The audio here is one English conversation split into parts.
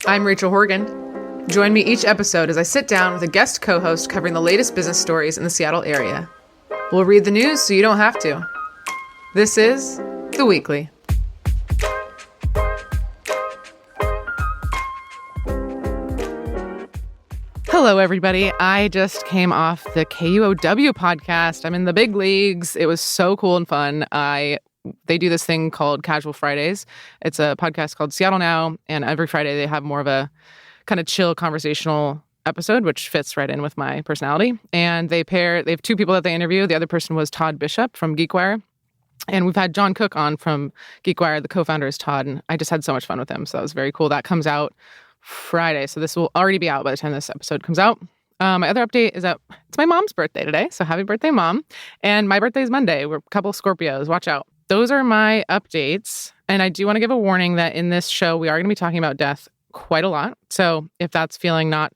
I'm Rachel Horgan. Join me each episode as I sit down with a guest co-host covering the latest business stories in the Seattle area. We'll read the news so you don't have to. This is The Weekly. Hello, everybody. I just came off the KUOW podcast. I'm in the big leagues. It was so cool and fun. They do this thing called Casual Fridays. It's a podcast called Seattle Now, and every Friday they have more of a kind of chill conversational episode, which fits right in with my personality. And they have two people that they interview. The other person was Todd Bishop from GeekWire. And we've had John Cook on from GeekWire. The co-founder is Todd, and I just had so much fun with him. So that was very cool. That comes out Friday. So this will already be out by the time this episode comes out. My other update is that it's my mom's birthday today. So happy birthday, Mom. And my birthday is Monday. We're a couple of Scorpios. Watch out. Those are my updates. And I do want to give a warning that in this show, we are going to be talking about death quite a lot. So if that's feeling not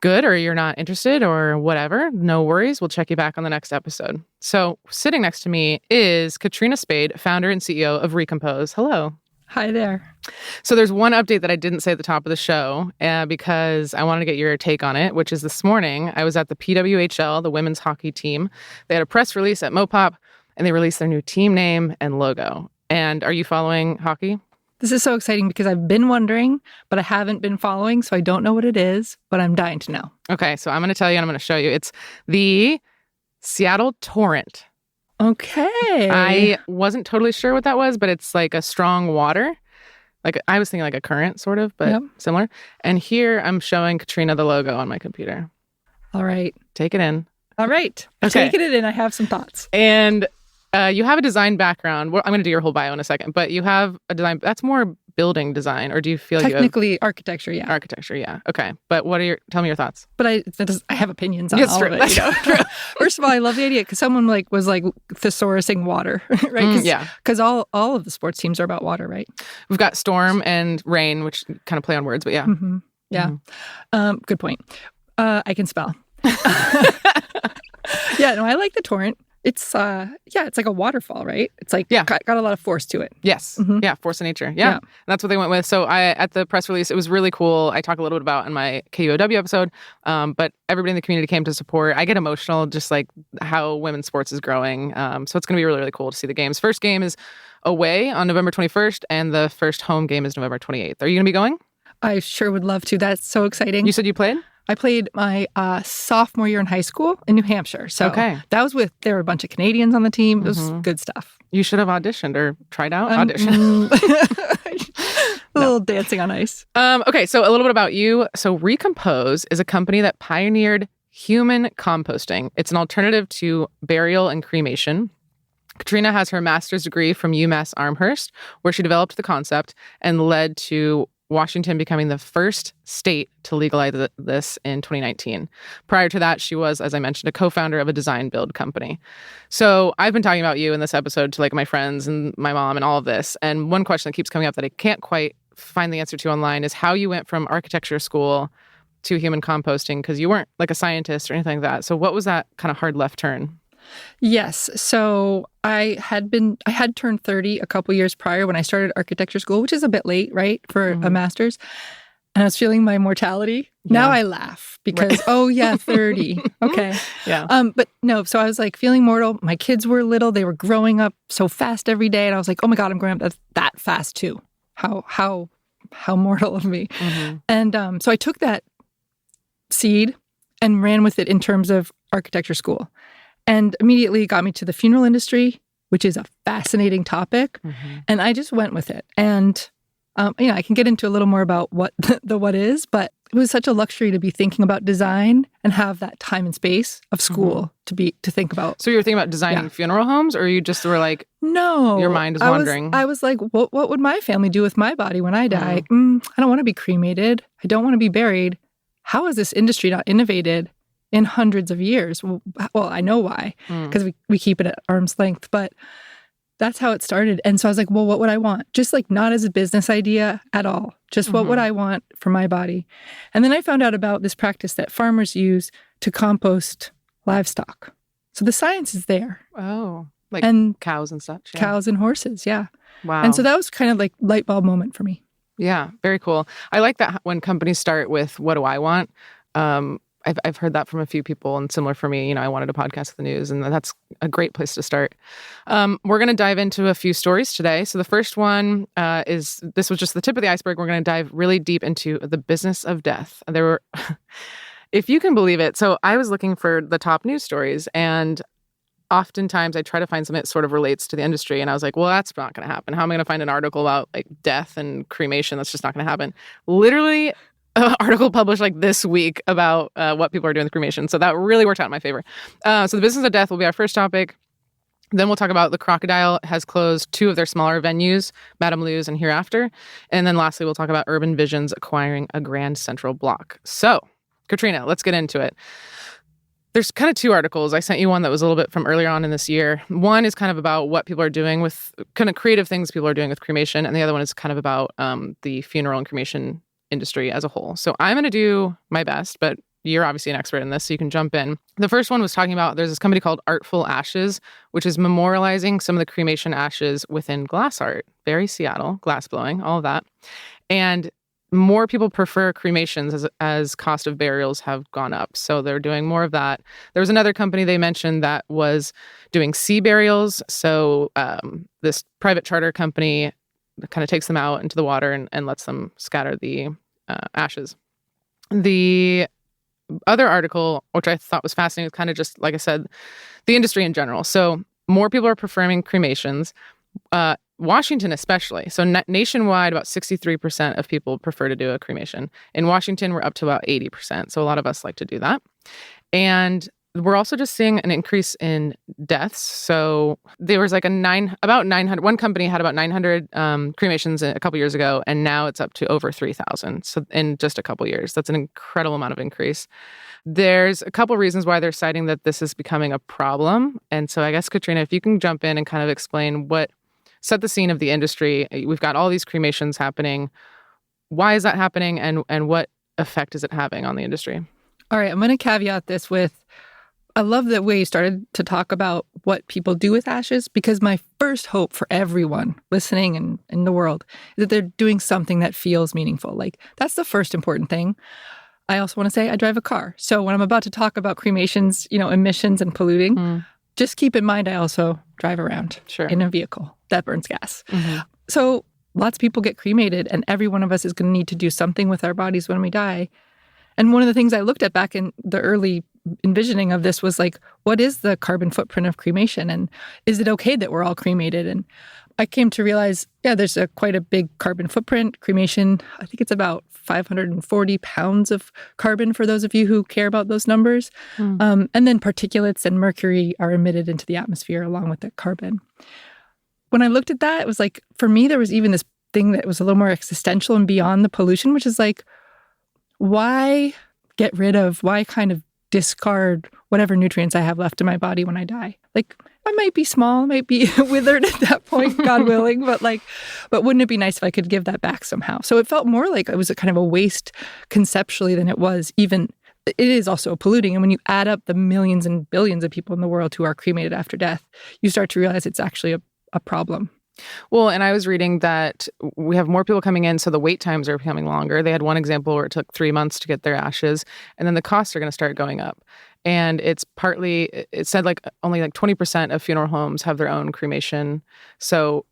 good or you're not interested or whatever, no worries. We'll check you back on the next episode. So sitting next to me is Katrina Spade, founder and CEO of Recompose. Hello. Hi there. So there's one update that I didn't say at the top of the show because I wanted to get your take on it, which is this morning I was at the PWHL, the women's hockey team. They had a press release at Mopop, and they released their new team name and logo. And are you following hockey? This is so exciting because I've been wondering, but I haven't been following, so I don't know what it is, but I'm dying to know. Okay, so I'm going to tell you and I'm going to show you. It's the Seattle Torrent. Okay. I wasn't totally sure what that was, but it's like a strong water. Like I was thinking like a current sort of, but similar. And here I'm showing Katrina the logo on my computer. All right. Take it in. All right. Okay. Taking it in. I have some thoughts. And you have a design background. Well, I'm going to do your whole bio in a second, but you have a design. That's more building design, or do you feel technically architecture? Yeah. Architecture. Yeah. Okay. But tell me your thoughts. But I have opinions on all of it. First of all, I love the idea because someone was thesaurusing water, right? Because all of the sports teams are about water, right? We've got storm and rain, which kind of play on words, but yeah. Mm-hmm. Yeah. Mm-hmm. Good point. I can spell. Yeah, no, I like the torrent. It's it's like a waterfall, right? It's like got a lot of force to it. Yes. Mm-hmm. Yeah, force of nature. Yeah. And that's what they went with. So at the press release, it was really cool. I talk a little bit about in my KUOW episode, but everybody in the community came to support. I get emotional just like how women's sports is growing. So it's going to be really, really cool to see the games. First game is away on November 21st, and the first home game is November 28th. Are you going to be going? I sure would love to. That's so exciting. You said you played? I played my sophomore year in high school in New Hampshire. So that was there were a bunch of Canadians on the team. It was good stuff. You should have auditioned or tried out. Audition. A little dancing on ice. Okay, so a little bit about you. So Recompose is a company that pioneered human composting. It's an alternative to burial and cremation. Katrina has her master's degree from UMass Amherst, where she developed the concept and led to Washington becoming the first state to legalize this in 2019. Prior to that, she was, as I mentioned, a co-founder of a design build company. So I've been talking about you in this episode to like my friends and my mom and all of this. And one question that keeps coming up that I can't quite find the answer to online is how you went from architecture school to human composting, because you weren't like a scientist or anything like that. So what was that kind of hard left turn? Yes. So I had turned 30 a couple years prior when I started architecture school, which is a bit late, right, for a master's. And I was feeling my mortality. Yeah. Now I laugh because, 30. Okay. Yeah. But no, so I was like feeling mortal. My kids were little. They were growing up so fast every day. And I was like, oh my God, I'm growing up that fast too. How mortal of me. Mm-hmm. And so I took that seed and ran with it in terms of architecture school. And immediately got me to the funeral industry, which is a fascinating topic. Mm-hmm. And I just went with it. And, I can get into a little more about what what is, but it was such a luxury to be thinking about design and have that time and space of school to think about. So you were thinking about designing funeral homes, or you just were like, no, your mind is wandering? I was like, what would my family do with my body when I die? I don't want to be cremated. I don't want to be buried. How is this industry not innovated in hundreds of years? Well, I know why, because we keep it at arm's length, but that's how it started. And so I was like, well, what would I want? Just like not as a business idea at all. Just what would I want for my body? And then I found out about this practice that farmers use to compost livestock. So the science is there. Oh, like cows and such. Yeah. Cows and horses, yeah. Wow. And so that was kind of like light bulb moment for me. Yeah, very cool. I like that when companies start with, what do I want? I've heard that from a few people, and similar for me. I wanted a podcast with the news, and that's a great place to start. We're going to dive into a few stories today. So the first one this was just the tip of the iceberg. We're going to dive really deep into the business of death. There were, if you can believe it. So I was looking for the top news stories, and oftentimes I try to find something that sort of relates to the industry. And I was like, well, that's not going to happen. How am I going to find an article about like death and cremation? That's just not going to happen. Literally, an article published like this week about what people are doing with cremation. So that really worked out in my favor. So the business of death will be our first topic. Then we'll talk about the Crocodile has closed 2 of their smaller venues, Madame Lou's and Hereafter. And then lastly, we'll talk about Urban Visions acquiring a Grand Central block. So, Katrina, let's get into it. There's kind of 2 articles. I sent you one that was a little bit from earlier on in this year. One is kind of about what people are doing with kind of creative things people are doing with cremation. And the other one is kind of about the funeral and cremation industry as a whole. So I'm going to do my best, but you're obviously an expert in this, so you can jump in. The first one was talking about, there's this company called Artful Ashes, which is memorializing some of the cremation ashes within glass art. Very Seattle, glass blowing, all of that. And more people prefer cremations as cost of burials have gone up. So they're doing more of that. There was another company they mentioned that was doing sea burials. So this private charter company kind of takes them out into the water and lets them scatter the ashes. The other article, which I thought was fascinating, was kind of just, like I said, the industry in general. So more people are preferring cremations, Washington especially. So nationwide, about 63% of people prefer to do a cremation. In Washington, we're up to about 80%. So a lot of us like to do that. And we're also just seeing an increase in deaths. So there was like about 900. One company had about 900 cremations a couple years ago, and now it's up to over 3,000. So in just a couple years, that's an incredible amount of increase. There's a couple reasons why they're citing that this is becoming a problem. And so I guess, Katrina, if you can jump in and kind of explain set the scene of the industry. We've got all these cremations happening. Why is that happening, and what effect is it having on the industry? All right, I'm going to caveat this with, I love the way you started to talk about what people do with ashes, because my first hope for everyone listening and in the world is that they're doing something that feels meaningful. Like, that's the first important thing. I also want to say I drive a car. So when I'm about to talk about cremations, emissions and polluting, just keep in mind I also drive around in a vehicle that burns gas. Mm-hmm. So lots of people get cremated, and every one of us is going to need to do something with our bodies when we die. And one of the things I looked at back in the early envisioning of this was like, what is the carbon footprint of cremation? And is it okay that we're all cremated? And I came to realize, there's quite a big carbon footprint. Cremation, I think it's about 540 pounds of carbon for those of you who care about those numbers. And then particulates and mercury are emitted into the atmosphere along with the carbon. When I looked at that, it was like, for me, there was even this thing that was a little more existential and beyond the pollution, which is like, why kind of discard whatever nutrients I have left in my body when I die? Like, I might be small, might be withered at that point, God willing, but wouldn't it be nice if I could give that back somehow? So it felt more like it was a kind of a waste conceptually than it was even. It is also polluting. And when you add up the millions and billions of people in the world who are cremated after death, you start to realize it's actually a problem. Well, and I was reading that we have more people coming in, so the wait times are becoming longer. They had one example where it took 3 months to get their ashes, and then the costs are going to start going up. And it said like only like 20% of funeral homes have their own cremation. So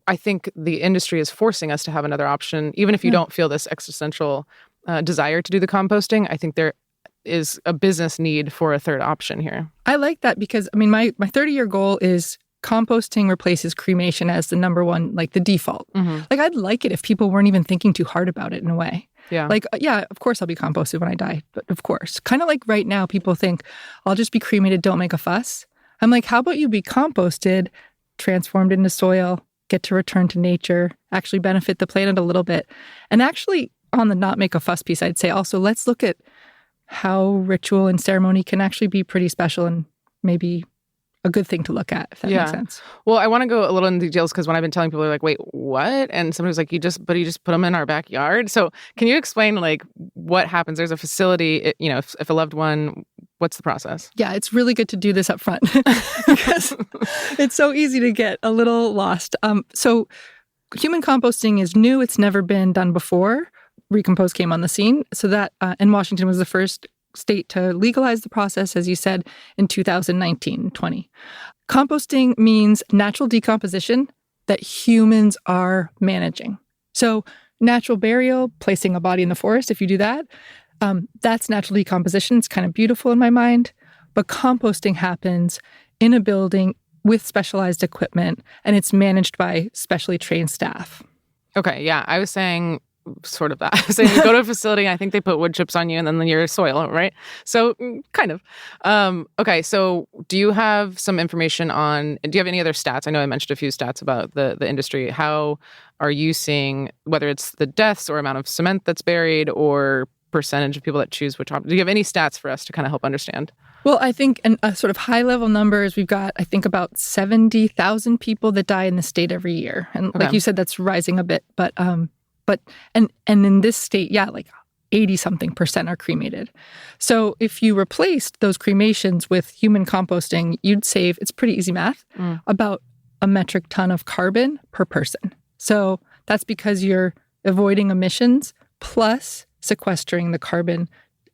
I think the industry is forcing us to have another option. Even if you don't feel this existential desire to do the composting, I think there is a business need for a third option here. I like that because, I mean, my 30-year goal is composting replaces cremation as the number one, like the default. Mm-hmm. Like, I'd like it if people weren't even thinking too hard about it in a way. Yeah. Like, of course I'll be composted when I die, but of course. Kind of like right now, people think, I'll just be cremated, don't make a fuss. I'm like, how about you be composted, transformed into soil, get to return to nature, actually benefit the planet a little bit. And actually, on the not make a fuss piece, I'd say also, let's look at how ritual and ceremony can actually be pretty special and maybe a good thing to look at, if that makes sense. Well, I want to go a little into details because when I've been telling people, they're like, wait, what? And somebody's like, you just put them in our backyard. So can you explain like what happens? There's a facility, if a loved one, what's the process? Yeah, it's really good to do this up front because it's so easy to get a little lost. So human composting is new. It's never been done before. Recompose came on the scene. So that, and Washington was the first state to legalize the process, as you said, in 2019-20. Composting means natural decomposition that humans are managing. So natural burial, placing a body in the forest, if you do that, that's natural decomposition. It's kind of beautiful in my mind. But composting happens in a building with specialized equipment, and it's managed by specially trained staff. Okay, yeah. I was saying sort of that. So you go to a facility, I think they put wood chips on you and then your soil, right? So kind of. Okay, so do you have some information on, do you have any other stats? I know I mentioned a few stats about the industry. How are you seeing, whether it's the deaths or amount of cement that's buried or percentage of people that choose which option? Do you have any stats for us to kind of help understand? Well, I think in a sort of high-level numbers, we've got, I think, about 70,000 people that die in the state every year. And like you said, that's rising a bit. But in this state, yeah, like 80-something% are cremated. So if you replaced those cremations with human composting, you'd save, it's pretty easy math, about a metric ton of carbon per person. So that's because you're avoiding emissions plus sequestering the carbon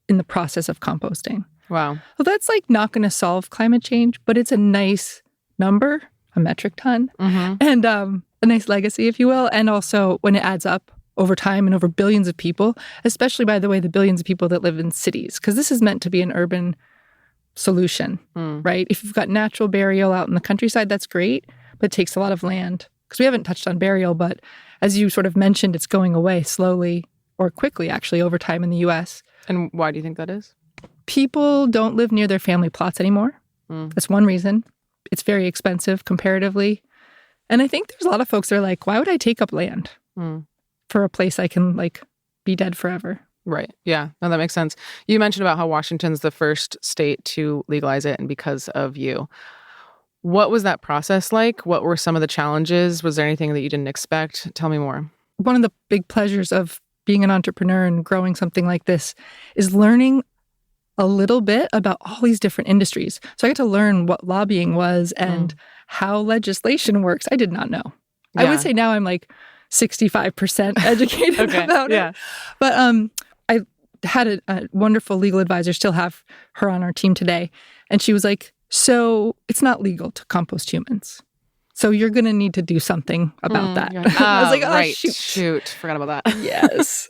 in the process of composting. Wow. Well, that's like not going to solve climate change, but it's a nice number, a metric ton, and a nice legacy, if you will. And also when it adds up over time and over billions of people, especially, by the way, the billions of people that live in cities, because this is meant to be an urban solution, right? If you've got natural burial out in the countryside, that's great, but it takes a lot of land. Because we haven't touched on burial, but as you sort of mentioned, it's going away slowly or quickly, actually, over time in the U.S. And why do you think that is? People don't live near their family plots anymore. That's one reason. It's very expensive comparatively. And I think there's a lot of folks that are like, why would I take up land for a place I can like be dead forever? Right. Yeah. No, that makes sense. You mentioned about how Washington's the first state to legalize it and because of you. What was that process like? What were some of the challenges? Was there anything that you didn't expect? Tell me more. One of the big pleasures of being an entrepreneur and growing something like this is learning a little bit about all these different industries. So I got to learn what lobbying was and how legislation works. I did not know. Yeah. I would say now I'm like 65% educated about it. But I had a wonderful legal advisor, still have her on our team today. And she was like, so it's not legal to compost humans. So you're going to need to do something about that. I was like, oh, right. shoot. Forgot about that. Yes.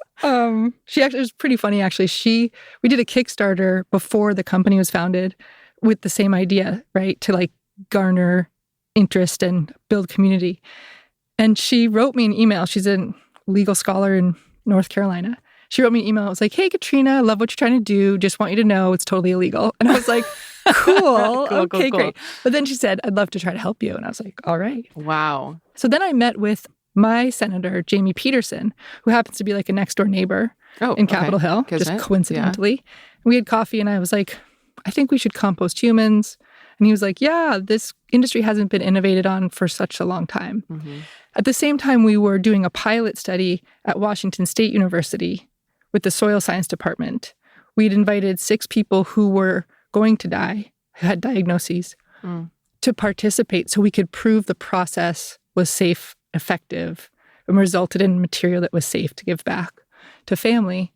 She actually, it was pretty funny, actually. We did a Kickstarter before the company was founded with the same idea, right? To like garner interest and build community. And she wrote me an email. She's a legal scholar in North Carolina. She wrote me an email. I was like, hey, Katrina, I love what you're trying to do. Just want you to know it's totally illegal. And I was like, cool. Okay, great. But then she said, I'd love to try to help you. And I was like, all right. Wow. So then I met with my senator, Jamie Peterson, who happens to be like a next door neighbor in Capitol Hill, just coincidentally. Yeah. We had coffee and I was like, I think we should compost humans. And he was like, yeah, this industry hasn't been innovated on for such a long time. At the same time, we were doing a pilot study at Washington State University with the soil science department. We'd invited 6 people who were going to die, who had diagnoses, to participate so we could prove the process was safe, effective, and resulted in material that was safe to give back to family.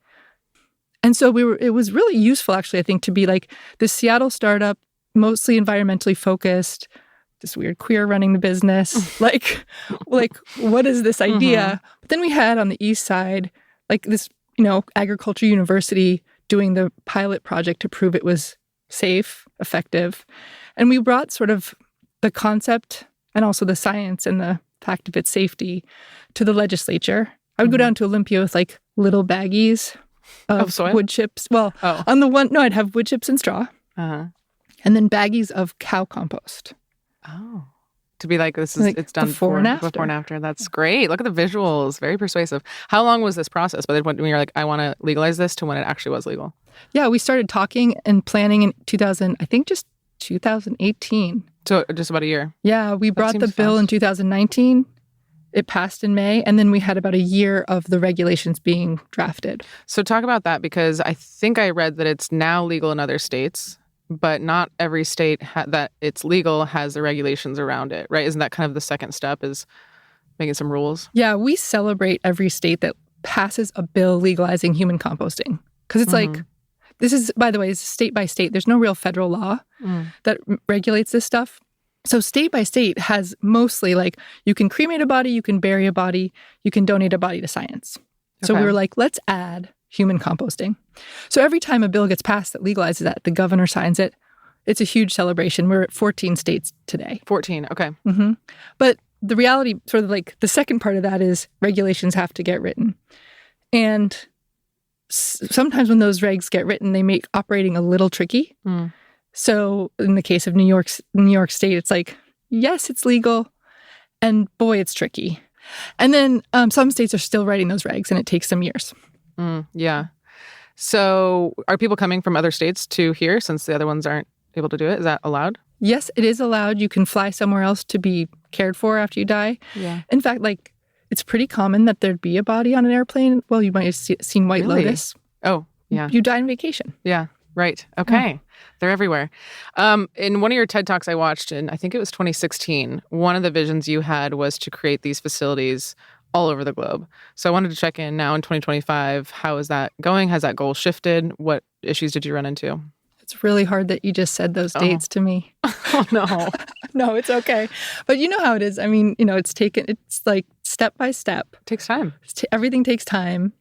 And so it was really useful, actually, I think, to be like this Seattle startup, mostly environmentally focused, this weird queer running the business, like what is this idea? But then we had on the east side, like this, agriculture university doing the pilot project to prove it was safe, effective. And we brought sort of the concept and also the science and the fact of its safety to the legislature. I would go down to Olympia with like little baggies of wood chips. Well, on the one, no, I'd have wood chips and straw. And then baggies of cow compost. Oh. To be like, this is, like, it's done before and after. That's great. Look at the visuals. Very persuasive. How long was this process? But when you're like, I want to legalize this, to when it actually was legal? Yeah, we started talking and planning in 2018. So just about a year. Yeah, we brought the bill in 2019. It passed in May, and then we had about a year of the regulations being drafted. So talk about that, because I think I read that it's now legal in other states, but not every state that it's legal has the regulations around it, right? Isn't that kind of the second step, is making some rules? Yeah, we celebrate every state that passes a bill legalizing human composting. Because it's like, this is, by the way, it's state by state. There's no real federal law that regulates this stuff. So state by state has mostly like, you can cremate a body, you can bury a body, you can donate a body to science. So we were like, let's add human composting. So every time a bill gets passed that legalizes that, the governor signs it. It's a huge celebration. We're at 14 states today. 14, okay. But the reality, sort of like the second part of that is regulations have to get written. And sometimes when those regs get written, they make operating a little tricky. So in the case of New York State, it's like, yes, it's legal. And boy, it's tricky. And then some states are still writing those regs and it takes some years. Yeah. So are people coming from other states to here since the other ones aren't able to do it? Is that allowed? Yes, it is allowed. You can fly somewhere else to be cared for after you die. Yeah. In fact, like it's pretty common that there'd be a body on an airplane. Well, you might have seen White Lotus. Oh, yeah. You die on vacation. Yeah. Right. Okay. They're everywhere. In one of your TED Talks I watched, and I think it was 2016, one of the visions you had was to create these facilities all over the globe. So I wanted to check in now in 2025. How is that going? Has that goal shifted? What issues did you run into? It's really hard that you just said those dates to me. Oh, no. No, it's okay. But you know how it is. I mean, it's like step by step. It takes time. Everything takes time.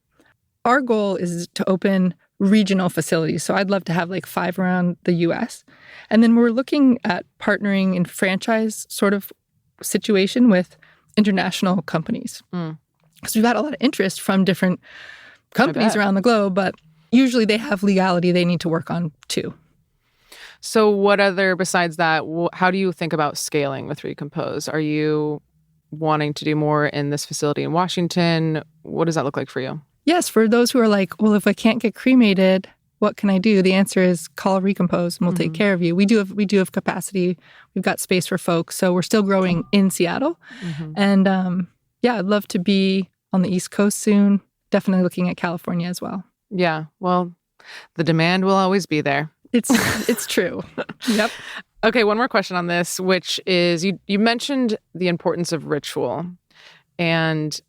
Our goal is to open regional facilities. So I'd love to have like 5 around the U.S. And then we're looking at partnering in franchise sort of situation with international companies. Because we've had a lot of interest from different companies around the globe, but usually they have legality they need to work on too. So what other, besides that, how do you think about scaling with Recompose? Are you wanting to do more in this facility in Washington? What does that look like for you? Yes, for those who are like, well, if I can't get cremated, what can I do? The answer is call Recompose and we'll take care of you. We do have capacity. We've got space for folks. So we're still growing in Seattle. And I'd love to be on the East Coast soon. Definitely looking at California as well. Yeah, well, the demand will always be there. It's true. Yep. Okay, one more question on this, which is you mentioned the importance of ritual and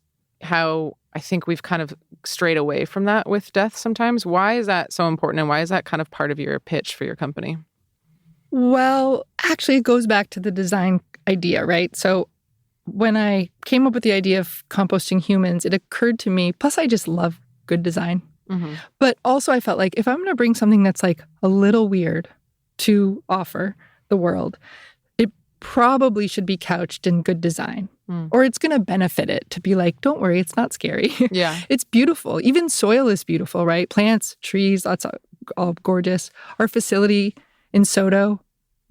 how I think we've kind of strayed away from that with death sometimes. Why is that so important and why is that kind of part of your pitch for your company? Well, actually, it goes back to the design idea, right? So when I came up with the idea of composting humans, it occurred to me, plus I just love good design. But also I felt like if I'm going to bring something that's like a little weird to offer the world, it probably should be couched in good design. Or it's going to benefit it to be like, don't worry, it's not scary. Yeah. It's beautiful. Even soil is beautiful, right? Plants, trees, that's all gorgeous. Our facility in Soto,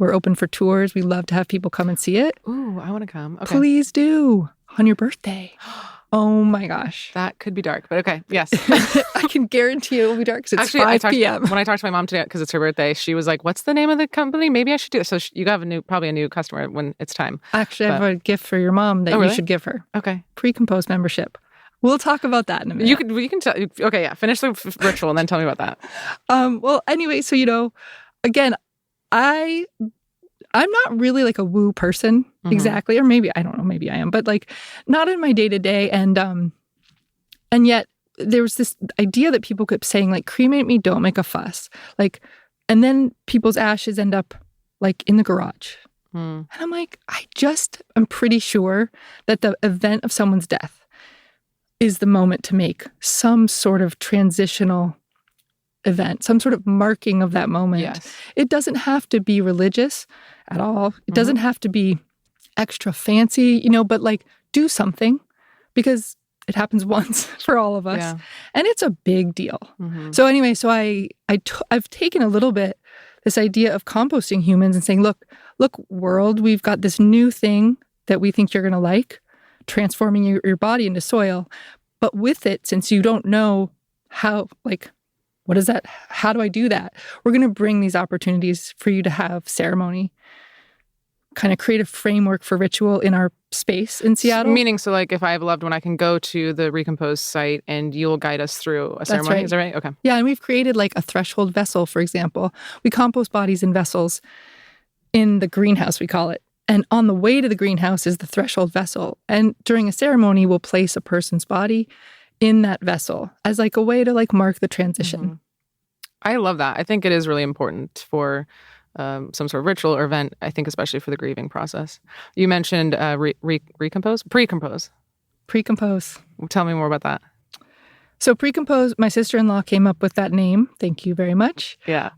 we're open for tours. We love to have people come and see it. Ooh, I want to come. Okay. Please do. On your birthday. Oh my gosh. That could be dark, but okay. Yes. I can guarantee it will be dark because it's 5 p.m. When I talked to my mom today, because it's her birthday, she was like, what's the name of the company? Maybe I should do it. So you have probably a new customer when it's time. Actually, I have a gift for your mom that you should give her. Okay. Recompose membership. We'll talk about that in a minute. You can tell. Okay, yeah. Finish the ritual and then tell me about that. Well, anyway, so, again, I'm not really like a woo person exactly, or maybe, I don't know, maybe I am, but like not in my day-to-day. And yet there was this idea that people kept saying like, cremate me, don't make a fuss. Like, and then people's ashes end up like in the garage. And I'm like, I'm pretty sure that the event of someone's death is the moment to make some sort of transitional event, some sort of marking of that moment. Yes. It doesn't have to be religious at all. It doesn't have to be extra fancy, but like do something because it happens once for all of us. Yeah. And it's a big deal. So anyway, I've taken a little bit this idea of composting humans and saying, look, world, we've got this new thing that we think you're going to like, transforming your body into soil. But with it, since you don't know how, like, what is that? How do I do that? We're going to bring these opportunities for you to have ceremony, kind of create a framework for ritual in our space in Seattle. Meaning, so like if I have a loved one, I can go to the Recompose site and you'll guide us through a ceremony. Right. Is that right? Okay. Yeah, and we've created like a threshold vessel, for example. We compost bodies in vessels in the greenhouse, we call it. And on the way to the greenhouse is the threshold vessel. And during a ceremony, we'll place a person's body in that vessel as like a way to like mark the transition. Mm-hmm. I love that. I think it is really important for some sort of ritual or event, I think especially for the grieving process. You mentioned recompose? Pre-compose. Pre-compose. Tell me more about that. So pre-compose, my sister-in-law came up with that name. Thank you very much. Yeah.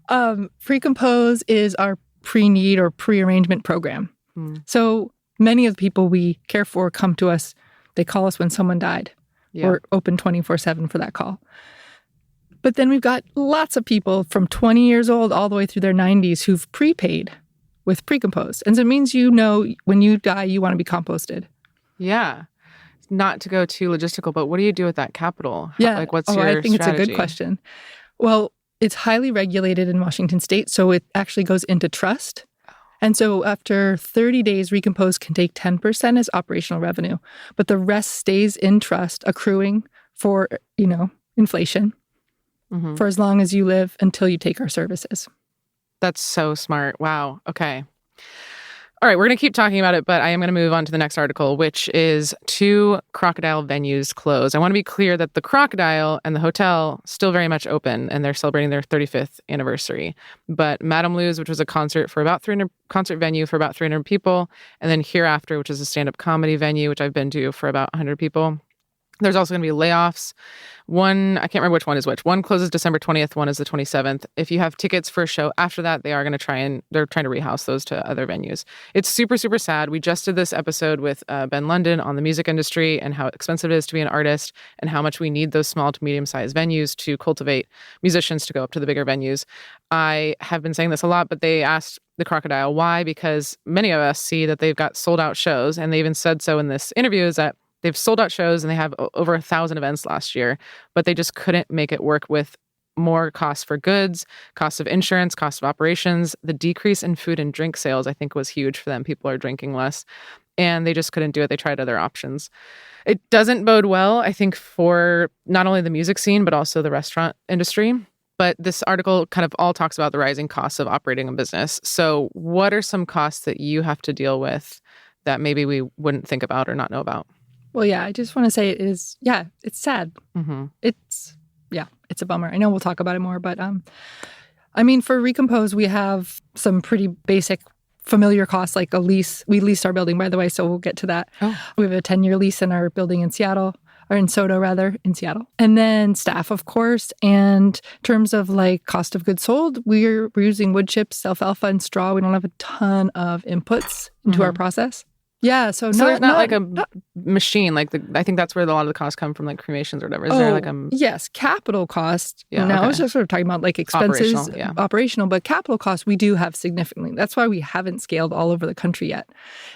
Pre-compose is our pre-need or pre-arrangement program. So many of the people we care for come to us. They call us when someone died. Yeah. We're open 24/7 for that call. But then we've got lots of people from 20 years old all the way through their 90s who've prepaid with Recompose. And so it means when you die, you want to be composted. Yeah. Not to go too logistical, but what do you do with that capital? Yeah. What's your I think strategy? It's a good question. Well, it's highly regulated in Washington State, so it actually goes into trust. And so after 30 days, Recompose can take 10% as operational revenue, but the rest stays in trust, accruing for, inflation for as long as you live until you take our services. That's so smart. Wow. Okay. All right, we're going to keep talking about it, but I am going to move on to the next article, which is 2 Crocodile venues closed. I want to be clear that the Crocodile and the hotel still very much open, and they're celebrating their 35th anniversary. But Madame Lou's, which was a concert venue for about 300 people, and then Hereafter, which is a stand-up comedy venue, which I've been to for about 100 people. There's also going to be layoffs. One, I can't remember which one is which. One closes December 20th, one is the 27th. If you have tickets for a show after that, they're trying to rehouse those to other venues. It's super, super sad. We just did this episode with Ben London on the music industry and how expensive it is to be an artist and how much we need those small to medium-sized venues to cultivate musicians to go up to the bigger venues. I have been saying this a lot, but they asked the Crocodile why, because many of us see that they've got sold out shows, and they even said so in this interview, is that they've sold out shows and they have over 1,000 events last year, but they just couldn't make it work with more costs for goods, costs of insurance, costs of operations. The decrease in food and drink sales, I think, was huge for them. People are drinking less, and they just couldn't do it. They tried other options. It doesn't bode well, I think, for not only the music scene, but also the restaurant industry. But this article kind of all talks about the rising costs of operating a business. So what are some costs that you have to deal with that maybe we wouldn't think about or not know about? Well, yeah, I just want to say it's sad. Mm-hmm. It's a bummer. I know we'll talk about it more, but for Recompose, we have some pretty basic familiar costs like a lease. We leased our building, by the way, so we'll get to that. Oh. We have a 10-year lease in our building in Seattle. In Seattle. And then staff, of course. And in terms of like cost of goods sold, we're using wood chips, alfalfa, and straw. We don't have a ton of inputs into our process. Yeah, so there's not like a machine. Like I think that's where a lot of the costs come from, like cremations or whatever. Is there like a... Yes, capital cost. Yeah, now I was just sort of talking about like expenses, operational, but capital costs we do have significantly. That's why we haven't scaled all over the country yet.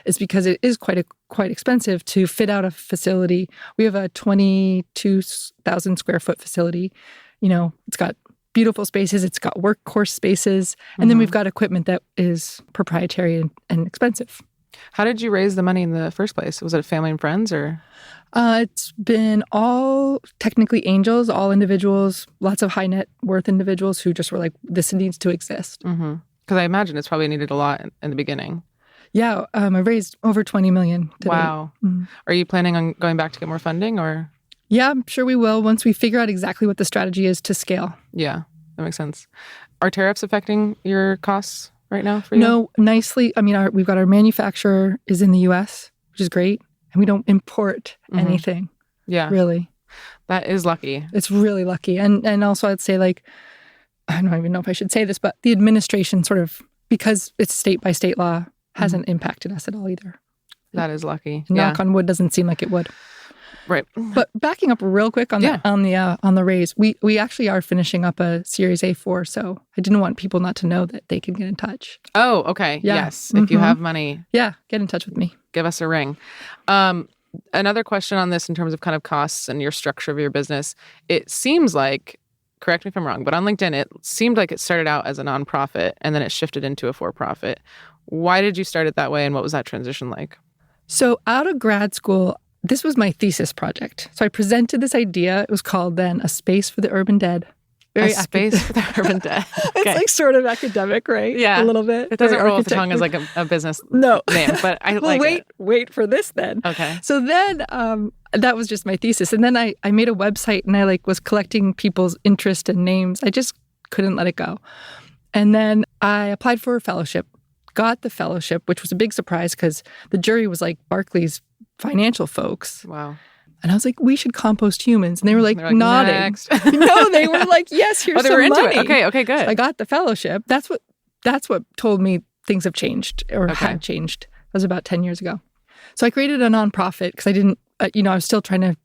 It's because it is quite expensive to fit out a facility. We have a 22,000 square foot facility. It's got beautiful spaces. It's got workhorse spaces, and then we've got equipment that is proprietary and expensive. How did you raise the money in the first place? Was it family and friends or? It's been all technically angels, all individuals, lots of high net worth individuals who just were like, this needs to exist. Mm-hmm. Because I imagine it's probably needed a lot in the beginning. Yeah, I raised over $20 million today. Wow. Mm-hmm. Are you planning on going back to get more funding or? Yeah, I'm sure we will once we figure out exactly what the strategy is to scale. Yeah, that makes sense. Are tariffs affecting your costs right now for you? No, nicely. We've got our manufacturer is in the U.S., which is great. And we don't import anything. Yeah. Really. That is lucky. It's really lucky. And also I'd say I don't even know if I should say this, but the administration sort of, because it's state by state law, hasn't impacted us at all either. That is lucky. Knock on wood, doesn't seem like it would. Right. But backing up real quick on the raise, we actually are finishing up a Series A4, so I didn't want people not to know that they can get in touch. Oh, okay. Yeah. Yes. If you have money. Yeah, get in touch with me. Give us a ring. Another question on this in terms of kind of costs and your structure of your business. It seems like, correct me if I'm wrong, but on LinkedIn, it seemed like it started out as a nonprofit and then it shifted into a for-profit. Why did you start it that way and what was that transition like? So out of grad school, this was my thesis project. So I presented this idea. It was called then A Space for the Urban Dead. very space for the urban death. It's Okay. like sort of academic, right? Yeah. A little bit. It doesn't Very roll off the tongue as like architecture. a business No. name, but I Well, like it. wait for this then. Okay. So then that was just my thesis. And then I made a website and I like was collecting people's interest and names. I just couldn't let it go. And then I applied for a fellowship, got the fellowship, which was a big surprise because the jury was like Barclay's financial folks. Wow. And I was like, we should compost humans. And they were like, They're like, nodding. "Next." No, they were like, yes, here's They were some into money. it. Okay, good. So I got the fellowship. That's what told me things have changed or Okay. had changed. That was about 10 years ago. So I created a nonprofit because I didn't, I was still trying to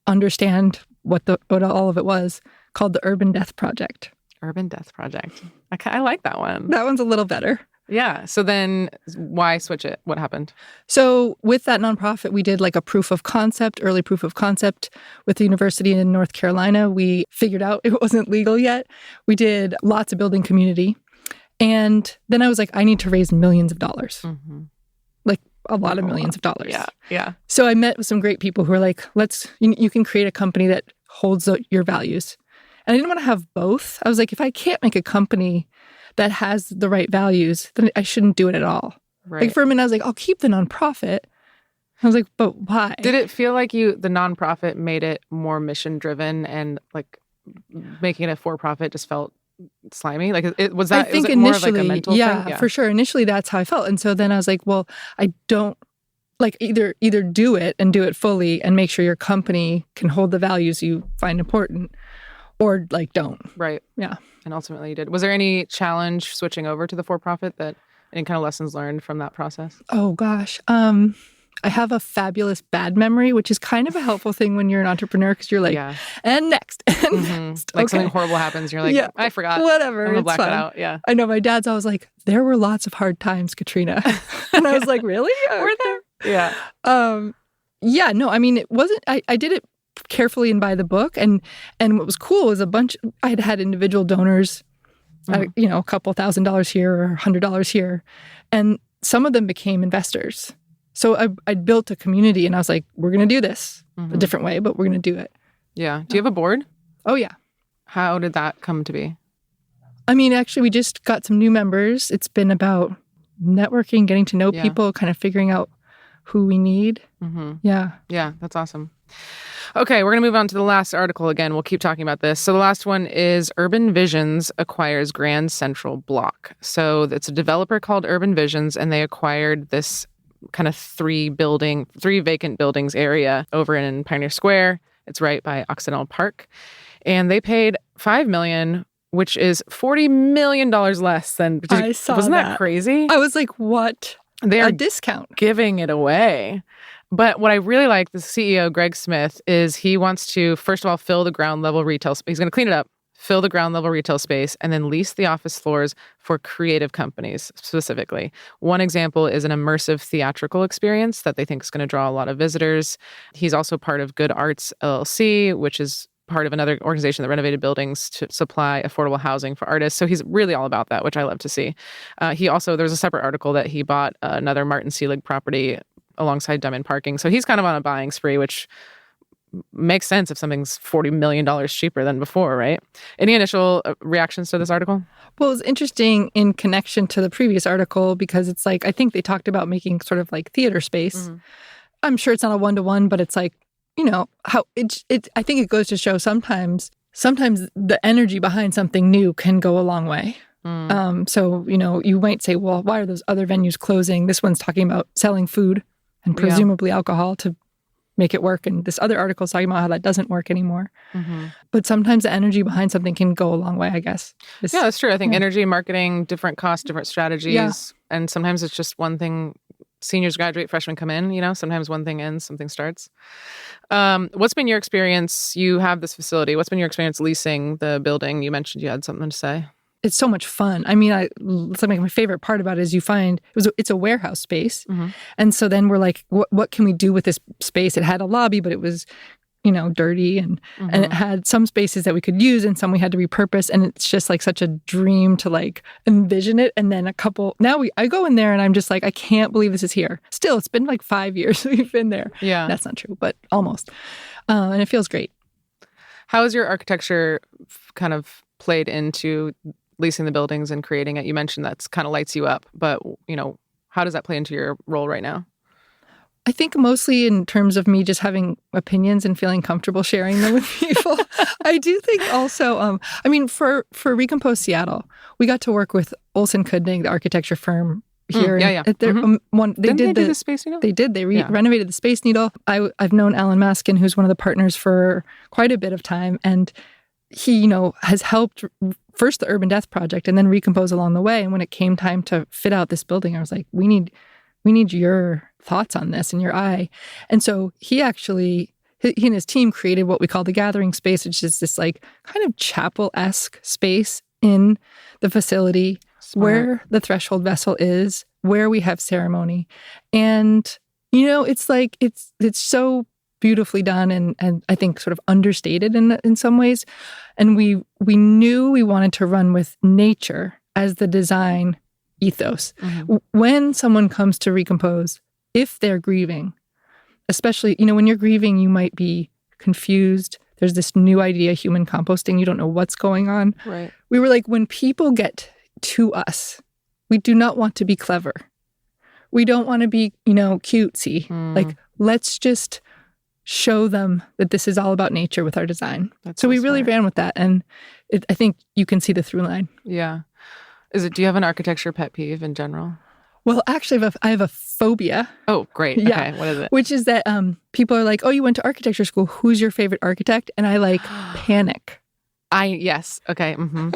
understand what all of it was, called the Urban Death Project. Urban Death Project. I like that one. That one's a little better. Yeah. So then why switch it? What happened? So with that nonprofit, we did like a early proof of concept with the university in North Carolina. We figured out it wasn't legal yet. We did lots of building community. And then I was like, I need to raise millions of dollars, like a lot of millions of dollars. Yeah. Yeah. So I met with some great people who were like, you can create a company that holds your values. And I didn't want to have both. I was like, if I can't make a company that has the right values, then I shouldn't do it at all. Right. Like for a minute, I was like, I'll keep the nonprofit. I was like, but why? Did it feel like the nonprofit made it more mission driven and like making it a for-profit just felt slimy? Like was that, I think was it more of like a mental thing? yeah, for sure. Initially, that's how I felt. And so then I was like, well, I don't like either do it and do it fully and make sure your company can hold the values you find important, or like don't. Right. Yeah. And ultimately you did. Was there any challenge switching over to the for-profit any kind of lessons learned from that process? Oh gosh. I have a fabulous bad memory, which is kind of a helpful thing when you're an entrepreneur because you're like, and next, and next. Like okay. something horrible happens. You're like, I forgot. Whatever. I'm gonna It's black fine. that out. Yeah. I know my dad's always like, there were lots of hard times, Katrina. And I was like, really? Were there? Yeah. Yeah, no, I mean, it wasn't, I did it carefully and by the book. And what was cool was I had individual donors, a couple $1,000 here or $100 here. And some of them became investors. So I built a community and I was like, we're going to do this a different way, but we're going to do it. Yeah. Do you have a board? Oh, yeah. How did that come to be? I mean, actually, we just got some new members. It's been about networking, getting to know people, kind of figuring out who we need. Yeah. Yeah, that's awesome. Okay, we're going to move on to the last article again. We'll keep talking about this. So the last one is Urban Visions acquires Grand Central Block. So it's a developer called Urban Visions, and they acquired this kind of three vacant buildings area over in Pioneer Square. It's right by Occidental Park. And they paid $5 million, which is $40 million less than... I saw Wasn't that crazy? I was like, what? They're a discount. Giving it away. But what I really like, the CEO, Greg Smith, is he wants to, first of all, fill the ground level retail space. He's going to clean it up, fill the ground level retail space, and then lease the office floors for creative companies specifically. One example is an immersive theatrical experience that they think is going to draw a lot of visitors. He's also part of Good Arts LLC, which is part of another organization that renovated buildings to supply affordable housing for artists. So he's really all about that, which I love to see. There's a separate article that he bought another Martin Seelig property alongside Diamond Parking. So he's kind of on a buying spree, which makes sense if something's $40 million cheaper than before, right? Any initial reactions to this article? Well, it's interesting in connection to the previous article because it's like, I think they talked about making sort of like theater space. I'm sure it's not a one-to-one, but it's like, how I think it goes to show sometimes the energy behind something new can go a long way. So, you might say, well, why are those other venues closing? This one's talking about selling food and presumably alcohol to make it work. And this other article is talking about how that doesn't work anymore. But sometimes the energy behind something can go a long way, I guess. Yeah, that's true. I think energy, marketing, different costs, different strategies. Yeah. And sometimes it's just one thing. Seniors graduate, freshmen come in, sometimes one thing ends, something starts. What's been your experience? You have this facility. What's been your experience leasing the building? You mentioned you had something to say. It's so much fun. I mean, something my favorite part about it is you find it's a warehouse space. And so then we're like, what can we do with this space? It had a lobby, but it was, dirty and it had some spaces that we could use and some we had to repurpose. And it's just like such a dream to like envision it. And then I go in there and I'm just like, I can't believe this is here. Still, it's been like 5 years we've been there. Yeah. That's not true, but almost. And it feels great. How is your architecture kind of played into leasing the buildings and creating it? You mentioned that's kind of lights you up, but how does that play into your role right now? I think mostly in terms of me just having opinions and feeling comfortable sharing them with people. I do think also, for Recompose Seattle, we got to work with Olson Kudning, the architecture firm here. Didn't they do the Space Needle? They did. They renovated the Space Needle. I've known Alan Maskin, who's one of the partners, for quite a bit of time, and he, has helped first the Urban Death Project and then Recompose along the way. And when it came time to fit out this building, I was like, we need your thoughts on this and your eye. And so he and his team created what we call the Gathering Space, which is this like kind of chapel-esque space in the facility. Smart. Where the threshold vessel is, where we have ceremony. And, it's like, it's so beautifully done and I think sort of understated in some ways. And we knew we wanted to run with nature as the design ethos. Mm-hmm. When someone comes to Recompose, if they're grieving, especially, when you're grieving, you might be confused. There's this new idea, human composting. You don't know what's going on. Right. We were like, when people get to us, we do not want to be clever. We don't want to be, cutesy. Like, let's just show them that this is all about nature with our design. So we really ran with that. And I think you can see the through line. Yeah. Do you have an architecture pet peeve in general? Well, actually, I have a phobia. Oh, great. Yeah. Okay, what is it? Which is that people are like, oh, you went to architecture school. Who's your favorite architect? And I panic. Yes. Okay. Mm-hmm.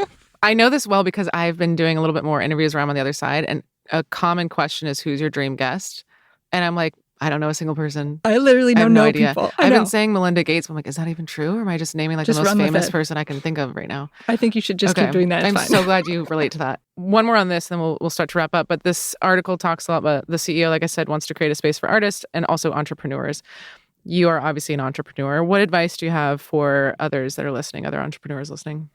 I know this well because I've been doing a little bit more interviews where I'm on the other side. And a common question is, who's your dream guest? And I'm like, I don't know a single person. I literally don't know idea. people. I've been saying Melinda Gates. But I'm like, is that even true? Or am I just naming the most famous person I can think of right now? I think you should just keep doing that. I'm so glad you relate to that. One more on this, then we'll start to wrap up. But this article talks a lot about the CEO, like I said, wants to create a space for artists and also entrepreneurs. You are obviously an entrepreneur. What advice do you have for others that are listening, other entrepreneurs listening?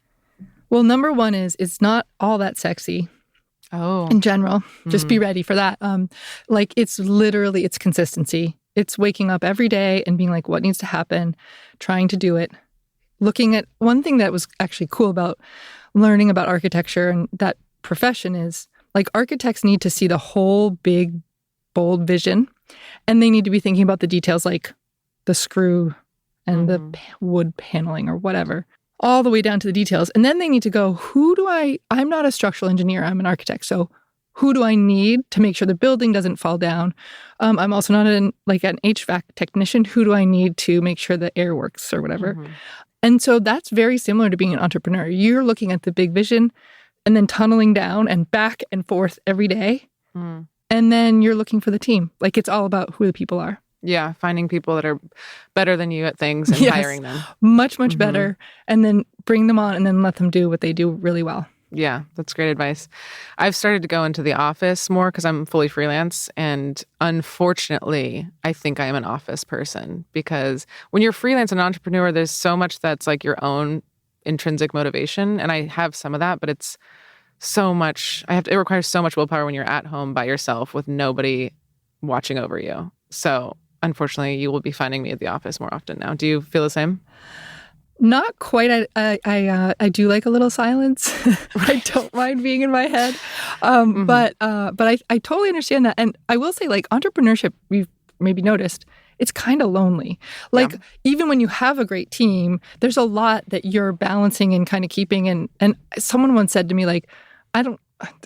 Well, number one is it's not all that sexy. Oh. In general. Just be ready for that. It's consistency. It's waking up every day and being like, what needs to happen? Trying to do it. Looking at one thing that was actually cool about learning about architecture and that profession is like architects need to see the whole big, bold vision. And they need to be thinking about the details like the screw and the wood paneling or whatever, all the way down to the details. And then they need to go, I'm not a structural engineer, I'm an architect. So who do I need to make sure the building doesn't fall down? I'm also not an HVAC technician. Who do I need to make sure the air works or whatever? Mm-hmm. And so that's very similar to being an entrepreneur. You're looking at the big vision and then tunneling down and back and forth every day. Mm. And then you're looking for the team. Like it's all about who the people are. Yeah, finding people that are better than you at things and hiring them. Much, much better. And then bring them on and then let them do what they do really well. Yeah, that's great advice. I've started to go into the office more because I'm fully freelance. And unfortunately, I think I am an office person because when you're freelance and entrepreneur, there's so much that's like your own intrinsic motivation. And I have some of that, but it's so much. It requires so much willpower when you're at home by yourself with nobody watching over you. So unfortunately, you will be finding me at the office more often now. Do you feel the same? Not quite. I do like a little silence. I don't mind being in my head. But I totally understand that. And I will say, like, entrepreneurship, we've maybe noticed, it's kind of lonely. Like, even when you have a great team, there's a lot that you're balancing and kind of keeping. And someone once said to me, like, I'm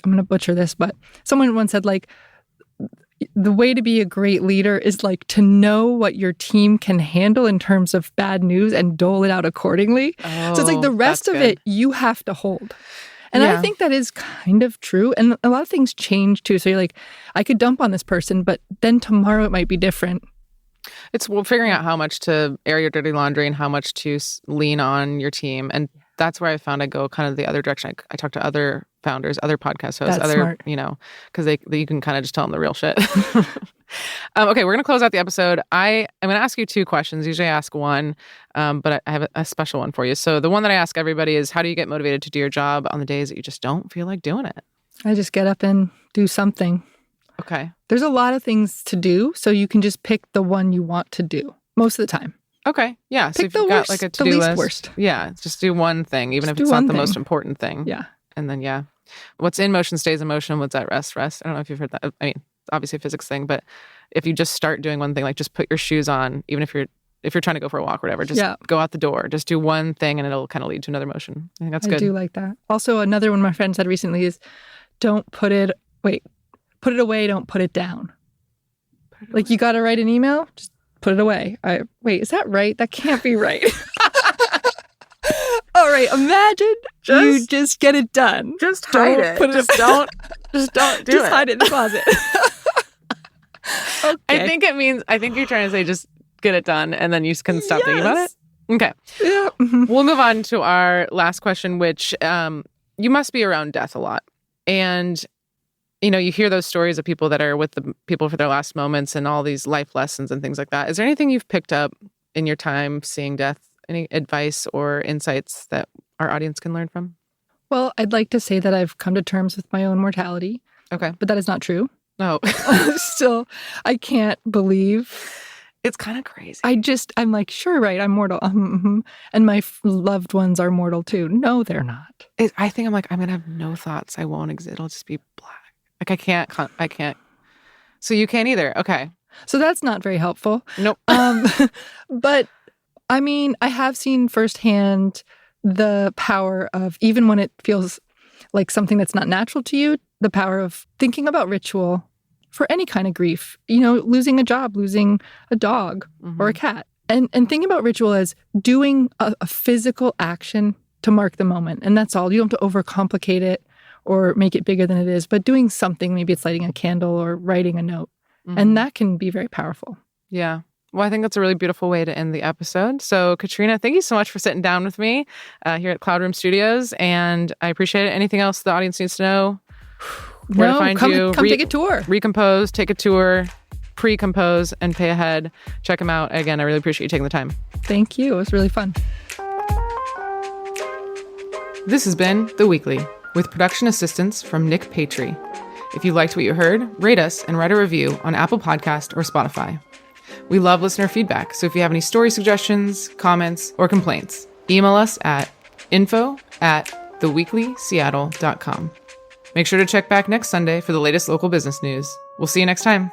going to butcher this, but someone once said, like, the way to be a great leader is like to know what your team can handle in terms of bad news and dole it out accordingly. So it's like the rest of it you have to hold. And I think that is kind of true. And a lot of things change too. So you're like, I could dump on this person, but then tomorrow it might be different. It's figuring out how much to air your dirty laundry and how much to lean on your team. And that's where I found I go kind of the other direction. I talk to other founders, other podcast hosts, smart. Because you can kind of just tell them the real shit. Okay, we're going to close out the episode. I'm going to ask you two questions. Usually I ask one, but I have a special one for you. So the one that I ask everybody is, how do you get motivated to do your job on the days that you just don't feel like doing it? I just get up and do something. Okay. There's a lot of things to do, so you can just pick the one you want to do most of the time. Okay. Yeah. So Pick if you've got like a the to-do least list, worst. yeah, just do one thing, even Just if it's do not one the thing. most important thing. Yeah. And then, yeah, what's in motion stays in motion. What's at rest, rest. I don't know if you've heard that. I mean, it's obviously a physics thing, but if you just start doing one thing, like just put your shoes on, even if you're trying to go for a walk or whatever, just go out the door. Just do one thing and it'll kind of lead to another motion. I think that's good. I do like that. Also, another one my friend said recently is put it away, don't put it down. Like you got to write an email, just put it away. Wait, is that right? That can't be right. All right, imagine you just get it done. Just hide it. Just don't do it. Just hide it in the closet. Okay. I think you're trying to say just get it done and then you can stop thinking about it. Okay. Yeah. We'll move on to our last question, which you must be around death a lot. And, you hear those stories of people that are with the people for their last moments and all these life lessons and things like that. Is there anything you've picked up in your time seeing death? Any advice or insights that our audience can learn from? Well, I'd like to say that I've come to terms with my own mortality. Okay. But that is not true. No. Still, I can't believe. It's kind of crazy. I'm like, sure, right, I'm mortal. And my loved ones are mortal too. No, they're not. I think I'm going to have no thoughts. I won't exist. It'll just be black. Like I can't. So you can't either. Okay. So that's not very helpful. Nope. But I mean, I have seen firsthand the power of, even when it feels like something that's not natural to you, the power of thinking about ritual for any kind of grief, losing a job, losing a dog or a cat. And thinking about ritual as doing a physical action to mark the moment. And that's all. You don't have to overcomplicate it or make it bigger than it is, but doing something, maybe it's lighting a candle or writing a note. And that can be very powerful. Yeah. Well, I think that's a really beautiful way to end the episode. So, Katrina, thank you so much for sitting down with me here at Cloud Room Studios. And I appreciate it. Anything else the audience needs to know? Where to find you? Come take a tour. Recompose, take a tour, pre-compose, and pay ahead. Check them out. Again, I really appreciate you taking the time. Thank you. It was really fun. This has been The Weekly, with production assistance from Nick Patry. If you liked what you heard, rate us and write a review on Apple Podcast or Spotify. We love listener feedback, so if you have any story suggestions, comments, or complaints, email us at info@theweeklyseattle.com. Make sure to check back next Sunday for the latest local business news. We'll see you next time.